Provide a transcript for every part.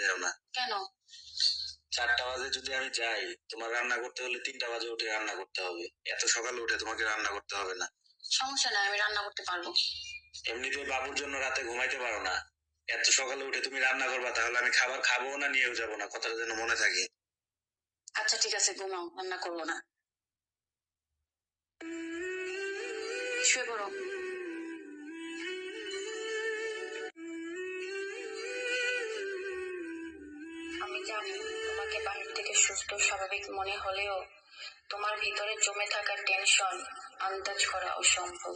যাও না কেন? 4টা বাজে যদি আমি যাই, তোমার রান্না করতে হলে 3টা বাজে উঠে রান্না করতে হবে। এত সকালে উঠে তোমাকে রান্না করতে হবে না। সমস্যা নাই, আমি রান্না করতে পারবো। এমনিতেই বাবুর জন্য রাতে ঘুমাইতে পারো না, এত সকালে উঠে তুমি রান্না করবা, তাহলে আমি খাবার খাবো না, নিয়েও যাবো না, কথাটা যেন মনে থাকে। আচ্ছা ঠিক আছে, ঘুমাও, রান্না করবো না। শুয়ে পড়ো। আমি জানি তোমাকে বাহির থেকে সুস্থ স্বাভাবিক মনে হলেও তোমার ভিতরে জমে থাকা টেনশন আন্দাজ করা অসম্ভব।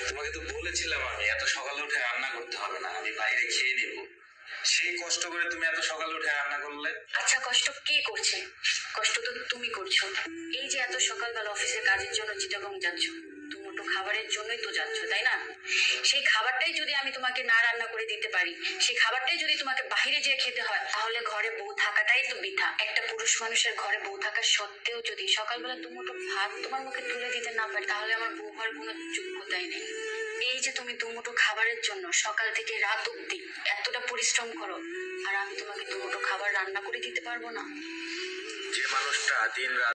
তোমাকে তো বলেছিলাম আমি এত সকালে উঠে রান্না করতে হবে না, আমি বাইরে খেয়ে নেব। সেই কষ্ট করে তুমি এত সকালে উঠে রান্না করলে। আচ্ছা, কষ্ট কে করছে? কষ্ট তো তুমি করছো। এই যে এত সকালবেলা অফিসে কাজের জন্য চিটাগং যাচ্ছ, দুমুঠো খাবারের জন্যই তো যাচ্ছ, তাই না? সেই খাবারটাই যদি আমি তোমাকে না রান্না করে দিতে পারি, সেই খাবারটাই যদি তোমাকে বাইরে যেয়ে খেতে হয়, তাহলে ঘরে বউ থাকাটাই তো বৃথা। একটা পুরুষ মানুষের ঘরে বউ থাকা সত্ত্বেও যদি সকালবেলা দুমুঠো ভাত তোমার মুখে তুলে দিতে না পারে, তাহলে আমার বউ হওয়ার কোনো যোগ্যতাই নেই। এই যে তুমি দুমুঠো খাবারের জন্য সকাল থেকে রাত অব্দি এতটা পরিশ্রম করো, আর আমি তোমাকে দুমুঠো খাবার রান্না করে দিতে পারবো না? যে মানুষটা দিন রাত